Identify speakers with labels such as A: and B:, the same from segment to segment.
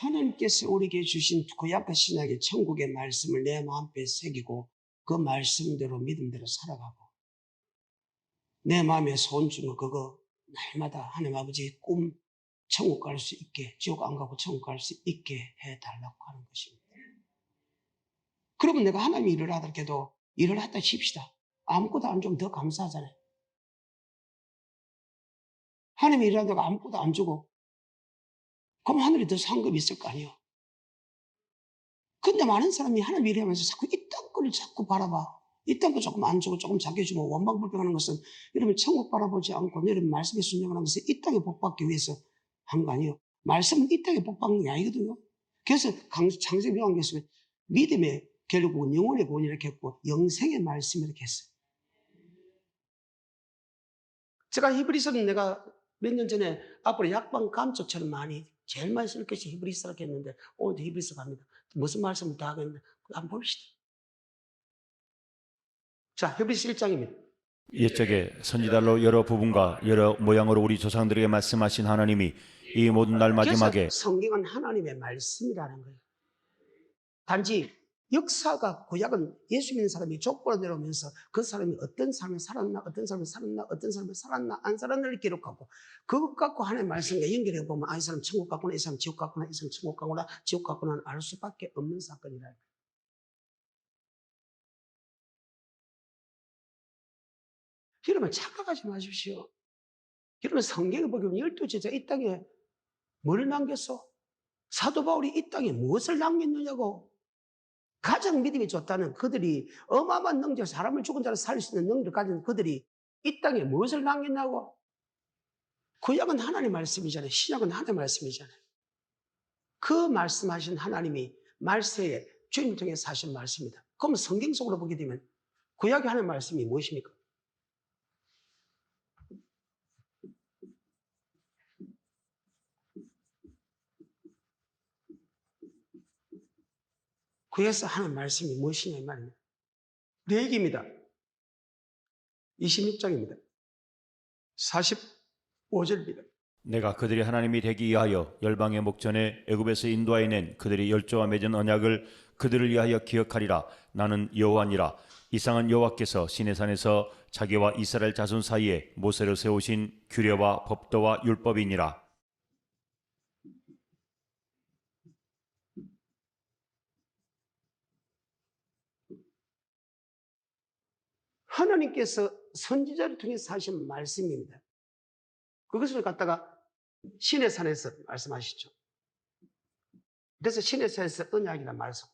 A: 하나님께서 우리에게 주신 구약과 신약의 천국의 말씀을 내 마음에 새기고 그 말씀대로 믿음대로 살아가고 내 마음에 소원 주는 그거 날마다 하나님 아버지의 꿈 천국 갈 수 있게, 지옥 안 가고 천국 갈 수 있게 해달라고 하는 것입니다. 그러면 내가 하나님이 일을 하더라도 일을 했다 칩시다. 아무것도 안 주면 더 감사하잖아요. 하나님이 일을 하다가 아무것도 안 주고 그럼 하늘에 더 상급이 있을 거 아니에요. 근데 많은 사람이 하나님 일하면서 자꾸 이딴 거를 자꾸 바라봐. 이딴 거 조금 안 주고 조금 작게 주면 원망불평하는 것은 여러분 천국 바라보지 않고 여러분 말씀에 순종하는 것은 이 땅에 복받기 위해서 한 거 아니에요. 말씀은 이 땅에 복받는 게 아니거든요. 그래서 창세기 요한계시록에 믿음의 결국은 영혼의 구원이 이렇게 했고 영생의 말씀이 이렇게 했어요. 제가 히브리서는 내가 몇 년 전에 앞으로 약방 감쪽처럼 제일 많이 쓸 것이 히브리서라고 했는데 오늘도 히브리서 갑니다. 무슨 말씀을 다 하겠는데 한번 봅시다. 자, 히브리서 1장입니다.
B: 옛적에 선지자로 여러 부분과 여러 모양으로 우리 조상들에게 말씀하신 하나님이 이 모든 날 마지막에
A: 성경은 하나님의 말씀이라는 거예요. 단지 역사가 구약은 예수 믿는 사람이 족보로 내려오면서 그 사람이 어떤 삶을 살았나 어떤 삶을 살았나 어떤 삶을 살았나 안 살았나를 기록하고 그것 갖고 하나님의 말씀과 연결해 보면 이 사람 천국 갔구나 이 사람 지옥 갔구나 이 사람 천국 갔구나 지옥 갔구나 알 수밖에 없는 사건이라. 여러분 착각하지 마십시오. 여러분 성경을 보면 12제자 이 땅에 뭘 남겼어? 사도 바울이 이 땅에 무엇을 남겼느냐고. 가장 믿음이 좋다는 그들이 어마어마한 능력, 사람을 죽은 자를 살릴 수 있는 능력을 가진 그들이 이 땅에 무엇을 남겼냐고. 구약은 하나님의 말씀이잖아요. 신약은 하나님의 말씀이잖아요. 그 말씀하신 하나님이 말세에 주님을 통해서 하신 말씀입니다. 그럼 성경 속으로 보게 되면 구약의 하나님의 말씀이 무엇입니까? 구약에서 하는 말씀이 무엇이냐 이 말입니다. 레위기입니다. 26장입니다. 45절입니다.
B: 내가 그들이 하나님이 되기 위하여 열방의 목전에 애굽에서 인도하여 낸 그들이 열조와 맺은 언약을 그들을 위하여 기억하리라. 나는 여호와니라. 이상은 여호와께서 시내산에서 자기와 이스라엘 자손 사이에 모세를 세우신 규례와 법도와 율법이니라.
A: 하나님께서 선지자를 통해서 하신 말씀입니다. 그것을 갖다가 시내산에서 말씀하시죠. 그래서 시내산에서 언약이란 말을 쓰고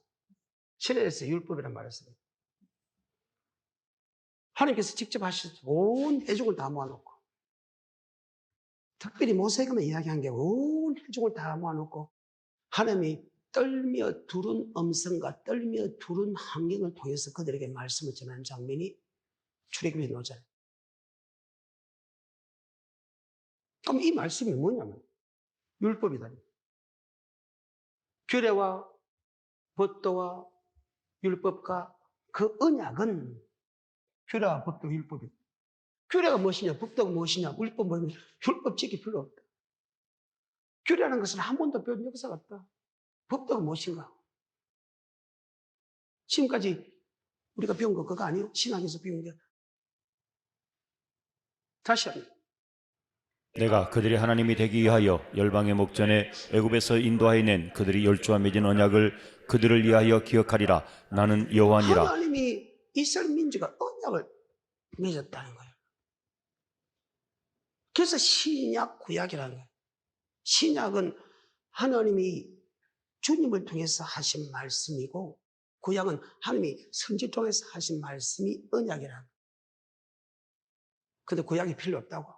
A: 시내에서 율법이란 말을 쓰고 하나님께서 직접 하셔서 온 회중을 다 모아놓고 특별히 모세에게만 이야기한 게 온 회중을 다 모아놓고 하나님이 떨며 두른 음성과 떨며 두른 환경을 통해서 그들에게 말씀을 전하는 장면이 출애굽기에 나오잖아요. 그럼 이 말씀이 뭐냐면 율법이다. 규례와 법도와 율법과 그 언약은 규례와 법도 율법이다. 규례가 무엇이냐 법도가 무엇이냐 율법 뭐냐 율법 지키 필요 없다. 규례라는 것은 한 번도 배운 역사가 없다. 법도가 무엇인가? 지금까지 우리가 배운 거 그거 아니에요? 신학에서 배운 게. 다시 합니다.
B: 내가 그들이 하나님이 되기 위하여 열방의 목전에 애굽에서 인도하여 낸 그들이 열조와 맺은 언약을 그들을 위하여 기억하리라. 나는 여호와니라.
A: 하나님이 이스라엘 민족과 언약을 맺었다는 거예요. 그래서 신약 구약이라는 거예요. 신약은 하나님이 주님을 통해서 하신 말씀이고 구약은 하나님이 선지 통해서 하신 말씀이 언약이라는 거예요. 근데 구약이 필요 없다고.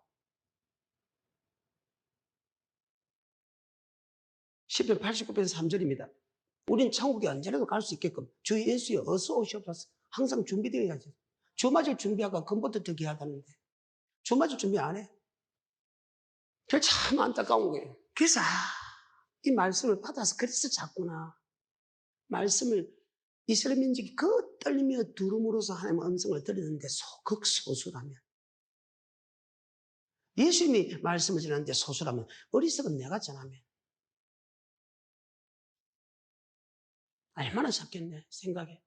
A: 시편 89편 3절입니다. 우린 천국에 언제라도 갈 수 있게끔 주 예수여 어서 오시옵소서. 항상 준비되어야지. 주 맞을 준비하고 금부터 더 귀하다는데 주 맞을 준비 안 해. 그게 참 안타까운 거예요. 그래서 이 말씀을 받아서 그래서 자꾸나 말씀을 이스라엘 민족이 그 떨며 두름으로써 하나님의 음성을 들었는데 극소수라면 예수님이 말씀을 전하는데 소수라면 어리석은 내가 전하면 얼마나 작겠네 생각에.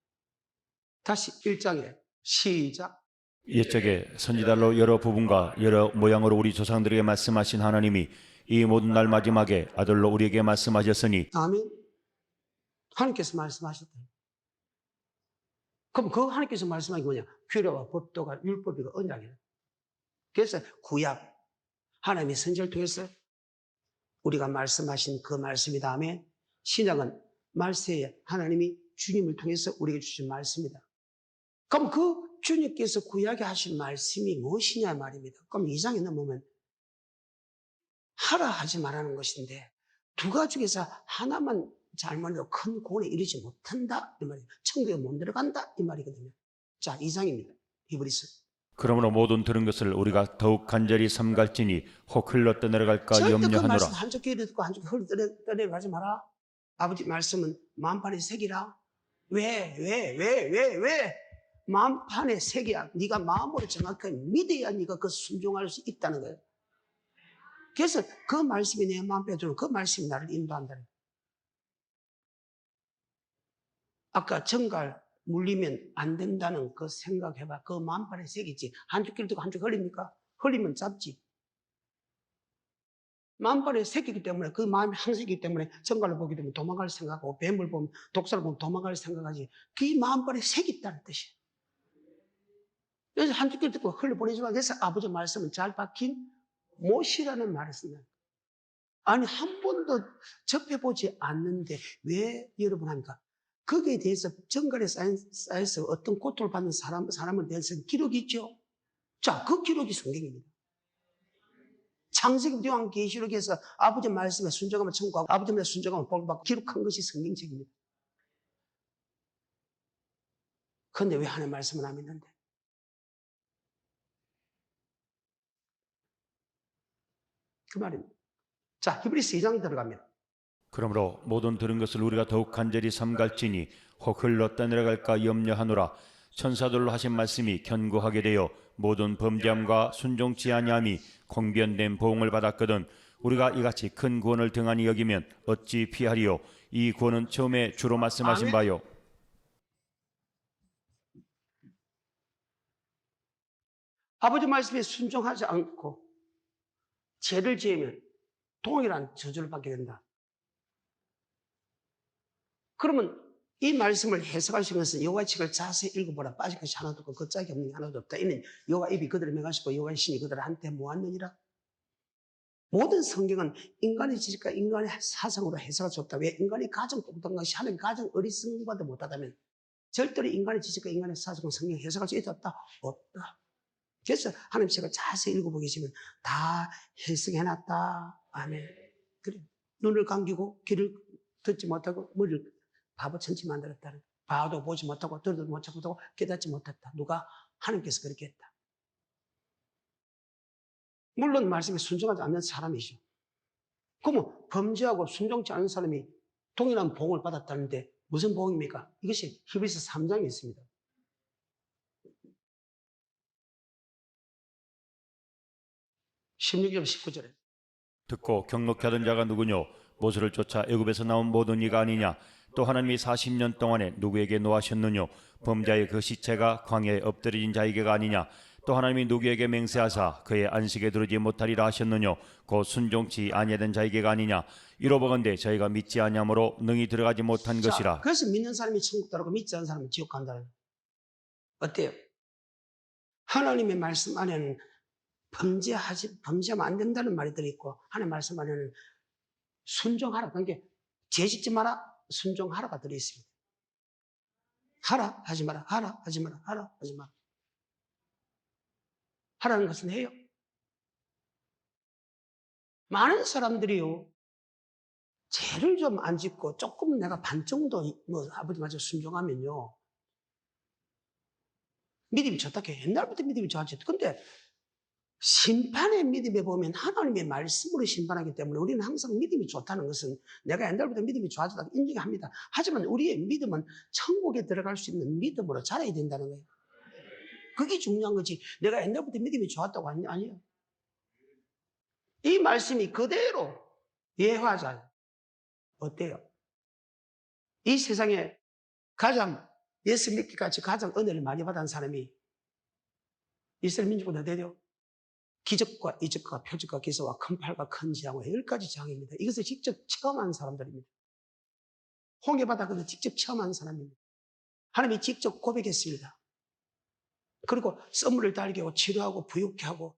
A: 다시 1장에 시작.
B: 옛적에 선지자로 여러 부분과 여러 모양으로 우리 조상들에게 말씀하신 하나님이 이 모든 날 마지막에 아들로 우리에게 말씀하셨으니
A: 아멘. 하나님께서 말씀하셨다. 그럼 그 하나님께서 말씀한 게 뭐냐? 규례와 법도가 율법이고 언약이에요. 그래서 구약 하나님의 선지자를 통해서 우리가 말씀하신 그 말씀이 다음에 신약은 말세에 하나님이 주님을 통해서 우리에게 주신 말씀이다. 그럼 그 주님께서 구약에 하신 말씀이 무엇이냐 말입니다. 그럼 2장에 넘으면 하라 하지 말라는 것인데 두 가지 중에서 하나만 잘못해도 큰 구원에 이르지 못한다 이 말이에요. 천국에 못 들어간다 이 말이거든요. 자, 2장입니다. 히브리서.
B: 그러므로 모든 들은 것을 우리가 더욱 간절히 삼갈지니 혹 흘러 떠내려갈까
A: 절대 그
B: 염려하노라.
A: 말씀 한쪽 귀에 듣고 한쪽 흘러 떠내려가지 마라. 아버지 말씀은 만판의 색이라. 왜? 만판의 색이야. 네가 마음으로 정확하게 믿어야 네가 그 순종할 수 있다는 거예요. 그래서 그 말씀이 내 마음에 들어오는 그 말씀이 나를 인도한다는 거예요. 아까 정갈 물리면 안 된다는 그 생각해봐. 그 만판의 색이지. 한쪽 귀를 듣고 한쪽 흘립니까? 흘리면 잡지. 만판의 색이기 때문에 그 마음이 항색이기 때문에 정갈을 보게 되면 도망갈 생각하고 뱀을 보면 독사를 보면 도망갈 생각하지. 그 마음판에 색이 있다는 뜻이에요. 그래서 한쪽 귀를 듣고 흘려보내지만 그래서 아버지 말씀은 잘 박힌 못이라는 말을 쓴다. 아니 한 번도 접해보지 않는데 왜 여러분 합니까? 거기에 대해서 정갈에 쌓여서 어떤 고통을 받는 사람에 대해서 기록이 있죠. 자, 그 기록이 성경입니다. 창세기부터 요한계시록에서 아버지 말씀에 순종하면 천국하고 아버지 말씀에 순종하면 복을 받고 기록한 것이 성경책입니다. 그런데 왜 하나님 말씀은 안 믿는데? 그 말입니다. 자, 히브리서 2장 들어갑니다.
B: 그러므로 모든 들은 것을 우리가 더욱 간절히 삼갈지니 혹 흘러 떠내려갈까 염려하노라. 천사들로 하신 말씀이 견고하게 되어 모든 범죄함과 순종치 아니함이 공변된 보응을 받았거든 우리가 이같이 큰 구원을 등한히 여기면 어찌 피하리요. 이 구원은 처음에 주로 말씀하신
A: 아멘.
B: 바요.
A: 아버지 말씀에 순종하지 않고 죄를 지으면 동일한 저주를 받게 된다. 그러면 이 말씀을 해석하신 것은 여호와의 책을 자세히 읽어보라. 빠질 것이 하나도 없고 걷짝이 없는 게 하나도 없다. 이는 여호와 입이 그들을 명하시고 여호와의 신이 그들을 한테 모았느니라. 모든 성경은 인간의 지식과 인간의 사상으로 해석할 수 없다. 왜? 인간이 가장 똑똑한 것이 하나님 가장 어리석음보다 못하다면 절대로 인간의 지식과 인간의 사상은 성경 해석할 수 있다? 없다. 그래서 하나님 책을 자세히 읽어보게 되시면 다 해석해놨다. 아멘. 그래. 눈을 감기고 귀를 듣지 못하고 머리를 바보천치 만들었다는 거예요. 봐도 보지 못하고 들어도 못하고 깨닫지 못했다. 누가? 하나님께서 그렇게 했다. 물론 말씀에 순종하지 않는 사람이죠. 그러면 범죄하고 순종치 않은 사람이 동일한 복을 받았다는데 무슨 복입니까? 이것이 히브리서 3장에 있습니다. 16절 19절에
B: 듣고 경록히 하던 자가 누구뇨? 모세를 쫓아 애굽에서 나온 모든 이가 아니냐? 또 하나님이 40년 동안에 누구에게 노하셨느뇨? 범자의 그 시체가 광야에 엎드려진 자에게가 아니냐? 또 하나님이 누구에게 맹세하사 그의 안식에 들어지 못하리라 하셨느뇨? 곧 순종치 아니하던 자에게가 아니냐? 이로보건대 저희가 믿지 아니함으로 능히 들어가지 못한 것이라.
A: 그래서 믿는 사람이 천국 들어가고 믿지 않는 사람은 지옥 간다는 거예요. 어때요? 하나님의 말씀 안에는 범죄하면 안 된다는 말이 들어있고 하나님의 말씀 안에는 순종하라. 그러니까 죄 짓지 마라. 순종하라가 들어있습니다. 하라 하지 마라. 하라 하지 마라. 하라 하지 마라. 하라는 것은 해요. 많은 사람들이요. 죄를 좀 안 짓고 조금 내가 반 정도 아버지 말씀 순종하면요. 믿음이 좋다 해. 옛날부터 믿음이 좋았지. 근데 심판의 믿음에 보면 하나님의 말씀으로 심판하기 때문에 우리는 항상 믿음이 좋다는 것은 내가 옛날부터 믿음이 좋아졌다고 인정합니다. 하지만 우리의 믿음은 천국에 들어갈 수 있는 믿음으로 자라야 된다는 거예요. 그게 중요한 거지. 내가 옛날부터 믿음이 좋았다고 아니에요. 이 말씀이 그대로 예화잖아요. 어때요? 이 세상에 가장 예수 믿기까지 가장 은혜를 많이 받은 사람이 이스라엘 민족보다 되려 기적과 이적과 표적과 기사와 큰 팔과 큰 지향과 10가지 지향입니다. 이것을 직접 체험한 사람들입니다. 홍해바다 그는 직접 체험한 사람입니다. 하나님이 직접 고백했습니다. 그리고 썸물을 달게 하고 치료하고 부욕케 하고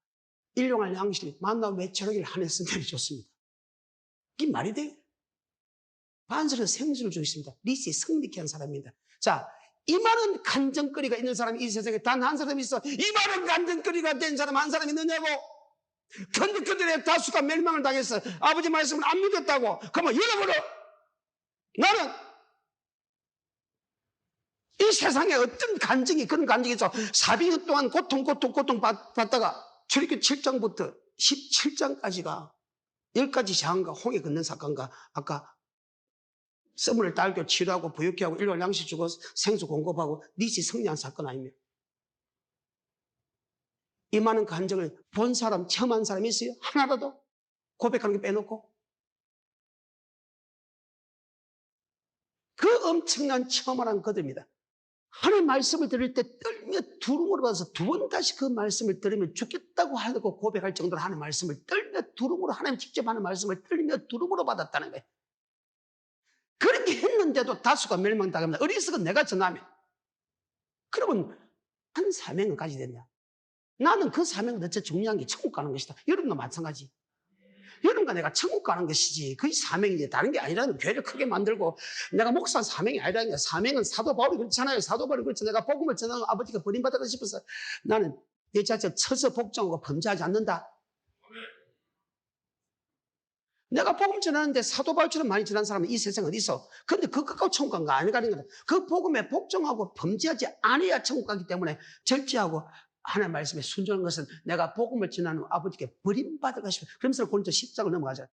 A: 일용할 양식을 만나고 매철하기를 하늘 선택해 줬습니다. 이게 말이 돼요? 반스는 생수를 주셨습니다. 리스에 성립케 한 사람입니다. 자, 이 많은 간증거리가 있는 사람이 이 세상에 단 한 사람이 있어. 이 많은 간증거리가 된 사람 한 사람이 있느냐고. 근데 그들의 다수가 멸망을 당했어. 아버지 말씀을 안 믿었다고. 그러면 여러분은 나는 이 세상에 어떤 간증이 그런 간증이 있어. 400년 동안 고통 받다가 출애굽기 7장부터 17장까지가 10가지 재앙과 홍해 걷는 사건과 아까 썸을 딸교 치료하고 부욕케 하고 일반 양식 주고 생수 공급하고 니시 승리한 사건 아닙니까? 이 많은 간증을 본 사람, 체험한 사람이 있어요? 하나라도? 고백하는 게 빼놓고? 그 엄청난 체험을 한 그들입니다. 하나님 말씀을 들을 때 떨며 두rum으로 받아서 두 번 다시 그 말씀을 들으면 죽겠다고 하고 고백할 정도로 하는 말씀을 떨며 두rum으로 하나님 직접 하는 말씀을 떨며 두rum으로 받았다는 거예요. 그렇게 했는데도 다수가 멸망당합니다. 어리석은 내가 전하면. 그러면 한 사명을 가지게 됐냐? 나는 그 사명은 대체 중요한 게 천국 가는 것이다. 여러분도 마찬가지. 여러분과 내가 천국 가는 것이지 그게 사명이지 다른 게 아니라는 교회를 크게 만들고 내가 목사한 사명이 아니라는 게 사명은 사도 바울이 그렇잖아요. 사도 바울이 그렇죠. 내가 복음을 전하는 아버지가 버림받았다 싶어서 나는 내 자체 쳐서 복종하고 범죄하지 않는다. 내가 복음 전하는데 사도 바울처럼 많이 전한 사람은 이 세상에 어디 있어? 근데 그 끝까지 천국 간 거 아니라는 거다. 그 복음에 복종하고 범죄하지 않아야 천국 가기 때문에 절제하고 하나님의 말씀에 순종하는 것은 내가 복음을 전하는 아버지께 버림받을 것이다. 그러면서 고린도 10장을 넘어가자.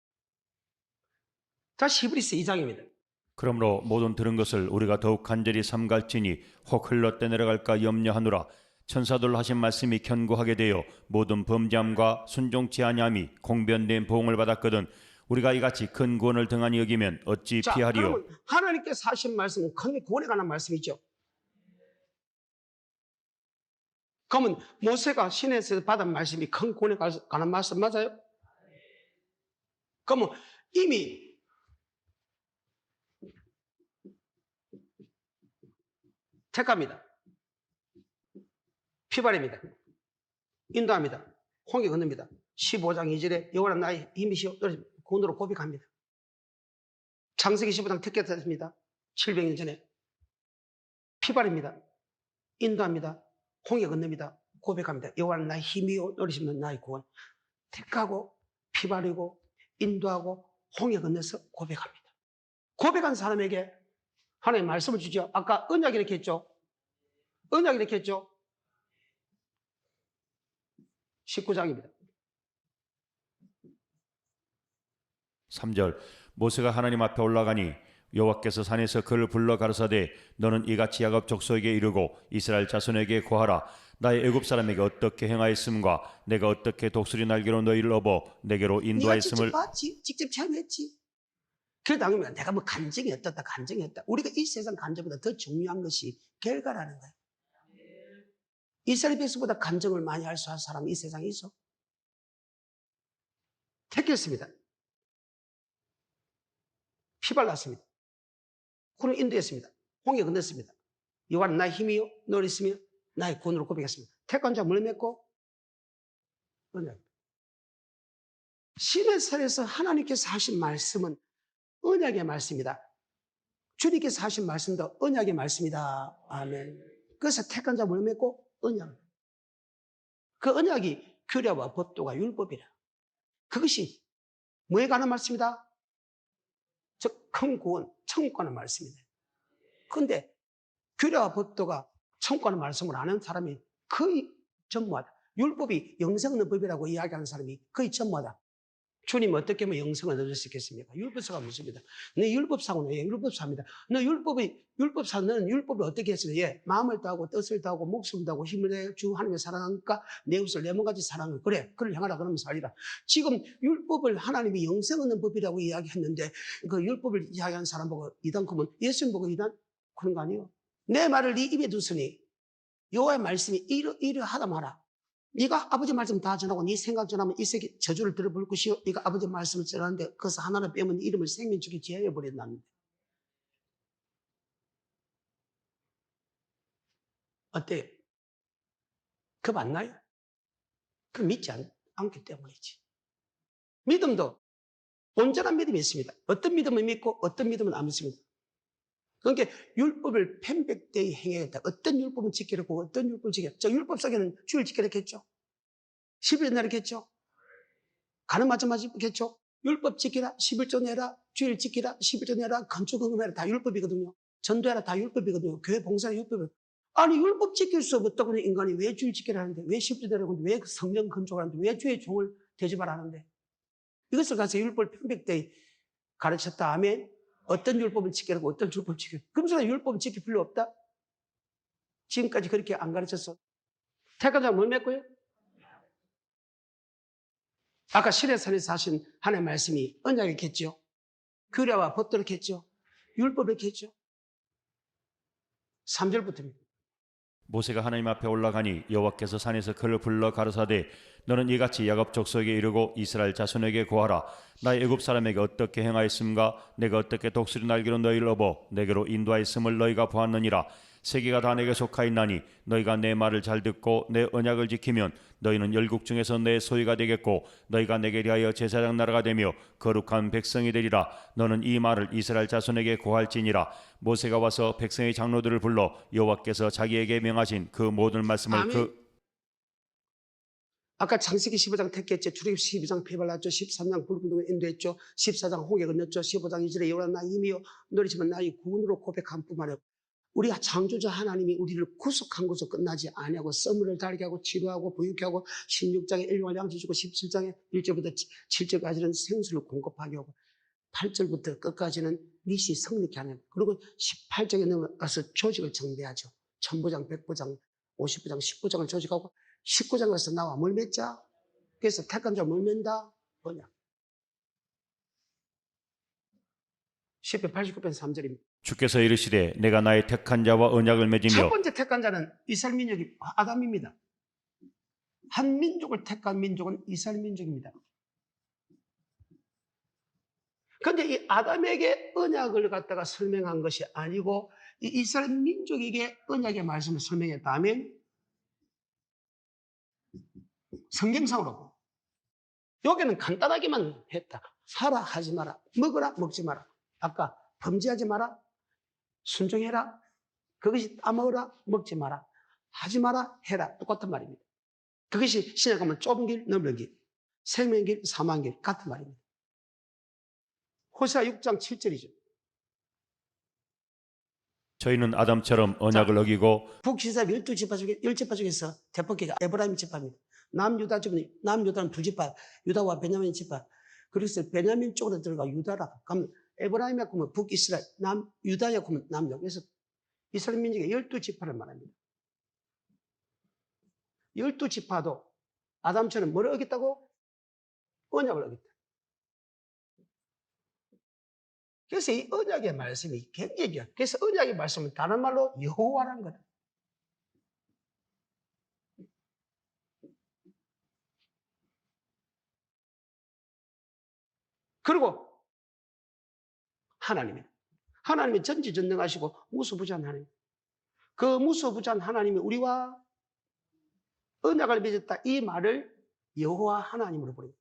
A: 다시 히브리서 2장입니다.
B: 그러므로 모든 들은 것을 우리가 더욱 간절히 삼갈지니 혹 흘러 떠내려갈까 염려하노라. 천사들 하신 말씀이 견고하게 되어 모든 범죄함과 순종치 아니함이 공변된 보응을 받았거든 우리가 이같이 큰 구원을 등한히 여기면 어찌
A: 자,
B: 피하리요.
A: 그러면 하나님께서 하신 말씀은 큰 구원에 관한 말씀이죠. 그러면 모세가 시내에서 받은 말씀이 큰 구원에 관한 말씀 맞아요? 그러면 이미 택합니다. 피발입니다. 인도합니다. 홍해 건너입니다. 15장 2절에 여호와는 나의 힘이시오 구원으로 고백합니다. 창세기 15장 택했습니다. 700년 전에 피발입니다. 인도합니다. 홍해 건너입니다. 고백합니다. 여호와는 나의 힘이요 노리시면 나의 구원. 택하고 피바르고 인도하고 홍해 건너서 고백합니다. 고백한 사람에게 하나님 말씀을 주죠. 아까 언약 이렇게 했죠. 언약 이렇게 했죠. 19장입니다.
B: 3절 모세가 하나님 앞에 올라가니 여호와께서 산에서 그를 불러 가르사대 너는 이같이 야곱 족속에게 이르고 이스라엘 자손에게 고하라. 나의 애굽 사람에게 어떻게 행하였음과 내가 어떻게 독수리 날개로 너희를 업어 내게로 인도하였음을
A: 네가 직접 봤지. 직접 체험했지. 그래도 당연히 내가 뭐 간증이 어떻다 간증이 어떻다. 우리가 이 세상 간증보다 더 중요한 것이 결과라는 거예요. 이스라엘 백성보다 간증을 많이 할 수 있는 사람이 이 세상에 있어. 택했습니다. 피 발랐습니다. 그는 인도했습니다. 홍해 건넜습니다. 여호와는 나의 힘이요 너리시며 나의 구원으로 고백했습니다. 택한 자 뭘 맺고? 언약. 시내산에서 하나님께서 하신 말씀은 언약의 말씀이다. 주님께서 하신 말씀도 언약의 말씀이다. 아멘. 그래서 택한 자 뭘 맺고? 언약. 그 언약이 규례와 법도가 율법이라. 그것이 뭐에 관한 말씀이다? 즉 큰 구원, 천국 가는 말씀이다. 그런데 규례와 법도가 천국 가는 말씀을 아는 사람이 거의 전무하다. 율법이 영생 얻는 법이라고 이야기하는 사람이 거의 전무하다. 주님 어떻게 하면 영생을 얻을 수 있겠습니까? 율법사가 묻습니다. 네 율법사고는 예, 율법사입니다. 너 율법사는 율법을 어떻게 했어요? 예, 마음을 다하고 뜻을 다하고 목숨을 다하고 힘을 내어 주 하나님을 사랑하니까 내 웃을 내 몸같이 사랑을 그래 그를 향하라 그러면 살리라. 지금 율법을 하나님이 영생 얻는 법이라고 이야기했는데 그 율법을 이야기하는 사람 보고 이단 그러면 예수님 보고 이단 그런 거 아니에요. 내 말을 네 입에 두으니 여호와의 말씀이 이러하다 마라. 네가 아버지 말씀 다 전하고 네 생각 전하면 이 세계 저주를 들어볼 것이요. 네가 아버지 말씀을 전하는데 그것을 하나를 빼면 네 이름을 생명줄에 제하여 버린다는데. 어때요? 겁 안 나요? 그 믿지 않기 때문이지. 믿음도 온전한 믿음이 있습니다. 어떤 믿음을 믿고 어떤 믿음은 안 믿습니다. 그러니까 율법을 편백되이 행해야겠다. 어떤 율법은 지키라고 어떤 율법을 지키라. 저 율법 속에는 주일 지키라 했겠죠. 10일 내라 했겠죠. 가는 맞점 했겠죠. 율법 지키라, 11조 내라, 주일 지키라, 11조 내라, 건축금해라 다 율법이거든요. 전도해라 다 율법이거든요. 교회 봉사는 율법이거든요. 아니 율법 지킬 수 없다고 하는 인간이 왜 주일 지키라 하는데 왜 10조 내라고 하는데 왜 성령 건축을 하는데 왜 주의 종을 대접하라 하는데 이것을 가서 율법을 편백되이 가르쳤다 하면 어떤 율법을 지키라고 어떤 율법을 지키라고 그럼 서 율법을 지킬 필요 없다? 지금까지 그렇게 안 가르쳤어. 택한 자는 뭘 맺고요? 아까 시내산에서 하신 하나님의 말씀이 언약이겠죠. 규례와 법도를겠죠. 율법을겠죠. 3절부터입니다.
B: 모세가 하나님 앞에 올라가니 여호와께서 산에서 그를 불러 가르사대 너는 이같이 야곱 족속에게 이르고 이스라엘 자손에게 고하라. 나의 애굽 사람에게 어떻게 행하였음가? 내가 어떻게 독수리 날개로 너희를 업어 내게로 인도하였음을 너희가 보았느니라. 세계가 다 내게 속하였나니 너희가 내 말을 잘 듣고 내 언약을 지키면 너희는 열국 중에서 내 소유가 되겠고 너희가 내게 대하여 제사장 나라가 되며 거룩한 백성이 되리라. 너는 이 말을 이스라엘 자손에게 고할지니라. 모세가 와서 백성의 장로들을 불러 여호와께서 자기에게 명하신 그 모든 말씀을
A: 아멘. 아까 창세기 15장 택했죠. 출애굽 12장 폐발났죠. 13장 불분동을 인도했죠. 14장 홍해 건넜죠. 15장 2절에 여호와 나의 힘이요 너희지만 나의 구원으로 고백한 뿐만 아니라 우리 창조자 하나님이 우리를 구속한 것으로 끝나지 아니하고 썰물을 달게 하고 치료하고 부유케 하고 16장에 일용할 양식 주고 17장에 1절부터 7절까지는 생수를 공급하게 하고 8절부터 끝까지는 니시 성립케 하는 그리고 18장에 넘어가서 조직을 정비하죠. 천부장, 백부장, 50부장, 19장을 조직하고 19장 가서 나와 뭘 맺자? 그래서 택한 자 뭘 맺다? 뭐냐? 10편 89편 3절입니다.
B: 주께서 이르시되 내가 나의 택한 자와 언약을
A: 첫
B: 맺으며
A: 번째 택한 자는 이스라엘 민족이 아담입니다. 한 민족을 택한 민족은 이스라엘 민족입니다. 그런데 이 아담에게 언약을 갖다가 설명한 것이 아니고 이 이스라엘 민족에게 언약의 말씀을 설명했다면 성경상으로 여기는 간단하게만 했다. 하라 하지 마라. 먹어라 먹지 마라. 아까 범죄하지 마라. 순종해라. 그것이 따먹어라. 먹지 마라. 하지 마라. 해라. 똑같은 말입니다. 그것이 신약 가면 좁은 길, 넓은 길, 생명길, 사망길 같은 말입니다. 호세아 6장 7절이죠.
B: 저희는 아담처럼 언약을 어기고
A: 북이스라엘 12지파 중에 10지파 중에서 대폭기가 에브라임 지파입니다. 남유다 지파는 남유다는 두 지파, 유다와 베냐민 지파. 그래서 베냐민 쪽으로 들어가 유다라. 그러면 에브라임에 보면 북이스라엘, 남유다에 보면 남유. 그래서 이스라엘 민족의 12지파를 말합니다. 12지파도 아담처럼 뭐를 어겼다고? 언약을 어겼다. 그래서 이 언약의 말씀이 굉장히 귀해요. 그래서 언약의 말씀은 다른 말로 여호와라는 거다. 그리고 하나님이 전지전능하시고 무소부지한 하나님. 그 무소부지한 하나님이 우리와 언약을 맺었다. 이 말을 여호와 하나님으로 부릅니다.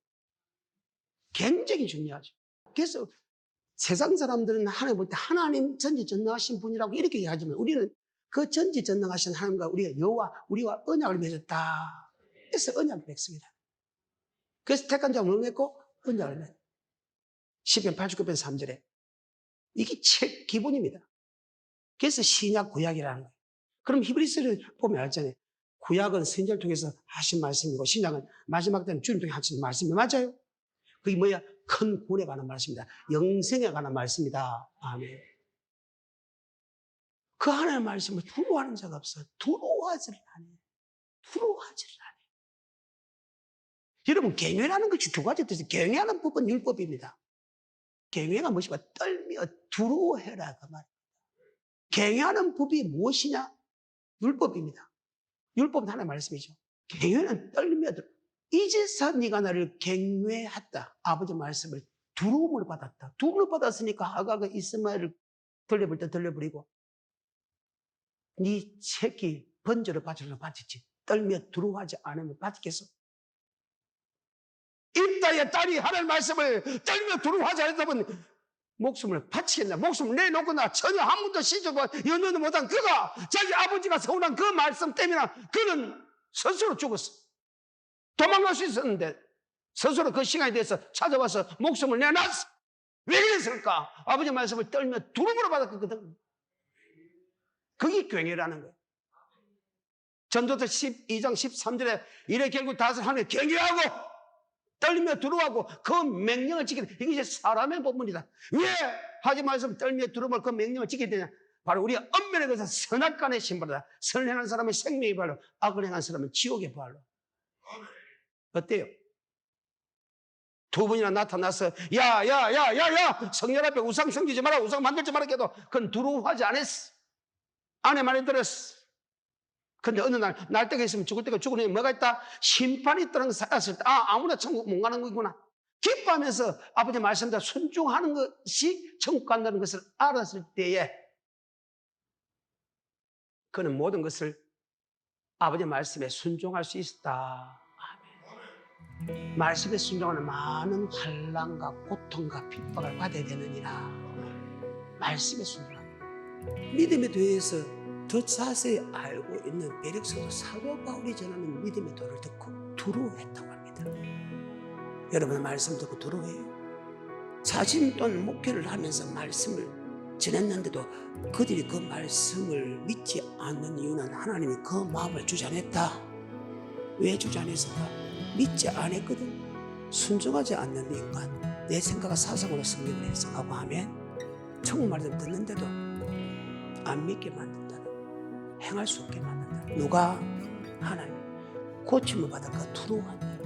A: 굉장히 중요하죠. 그래서 세상 사람들은 하나님 볼 때 하나님 전지전능하신 분이라고 이렇게 얘기하지만 우리는 그 전지전능하신 하나님과 우리가 여호와 우리와 언약을 맺었다. 그래서 언약을 맺습니다. 그래서 택한 자를 맺고 언약을 맺. 시편 89편 3절에 이게 책 기본입니다. 그래서 신약 구약이라는 거예요. 그럼 히브리서를 보면 알잖아요. 구약은 선지자를 통해서 하신 말씀이고 신약은 마지막 때는 주님 통해 하신 말씀이 맞아요. 그게 뭐야? 큰 구원에 관한 말씀이다. 영생에 관한 말씀이다. 아멘. 그 하나님의 말씀을 두려워하는 자가 없어요. 두려워하지를 않아요. 두려워하지를 않아요. 여러분, 경외라는 것이 두 가지 뜻이에요. 경외하는 법은 율법입니다. 경외가 무엇이고 떨며 두려워해라 그 말입니다. 경외하는 법이 무엇이냐? 율법입니다. 율법은 하나의 말씀이죠. 경외는 떨며 들어. 이제서 네가 나를 경외했다. 아버지 말씀을 두려움을 받았다. 두려움을 받았으니까 하가가 이스마엘을 돌려볼 때 돌려버리고 네 새끼 번제로 바쳐서 바치지. 떨며 두려워하지 않으면 바치겠어? 입다의 딸이 하나님 말씀을 떨며 두려워하지 않았다면 목숨을 바치겠나? 목숨을 내놓거나 전혀 한 번도 시주고 연연도 못한 그가 자기 아버지가 서운한 그 말씀 때문에 그는 스스로 죽었어. 도망갈 수 있었는데 스스로 그 시간에 대해서 찾아와서 목숨을 내놨어. 왜 그랬을까? 아버지 말씀을 떨며 두려움으로 받았거든. 그게 경외라는 거예요. 전도서 12장 13절에 이래 결국 다섯 하나님 경외하고 떨며 두려워하고 그 명령을 지키는 이게 사람의 본분이다. 왜 하지 말씀 떨며 두려워하고 그 명령을 지켜야 되냐? 바로 우리가 엄면에 것은 선악간의 신발이다. 선을 행한 사람은 생명의 발로, 악을 행한 사람은 지옥의 발로. 어때요? 두 번이나 나타나서 야 성령 앞에 우상 섬기지 마라, 우상 만들지 마라 해도 그건 두려워하지 않았어. 아내 말에 들었어. 근데 어느 날 때가 있으면 죽을 때가 죽으니 뭐가 있다? 심판이 있다는 걸 알았을 때 아무나 천국 못 가는 거구나. 기뻐하면서 아버지 말씀대로 순종하는 것이 천국 간다는 것을 알았을 때에 그는 모든 것을 아버지 말씀에 순종할 수 있었다. 아멘. 말씀에 순종하는 많은 환난과 고통과 핍박을 받아야 되느니라. 말씀에 순종하는 믿음에 대해서 더 자세히 알고 있는 베렉서도 사도 바울이 전하는 믿음의 도를 듣고 두려워했다고 합니다. 여러분 말씀 듣고 두려워해요? 자신 또는 목회를 하면서 말씀을 전했는데도 그들이 그 말씀을 믿지 않는 이유는 하나님이 그 마음을 주장했다. 왜 주장했을까? 믿지 않았거든. 순종하지 않는 인간, 내 생각과 사상으로 성경을 해석하고 하면 천국 말씀 듣는데도 안 믿게 만든다. 행할 수 없게 만든다. 누가? 하나님. 고침을 받을까 두려워한다.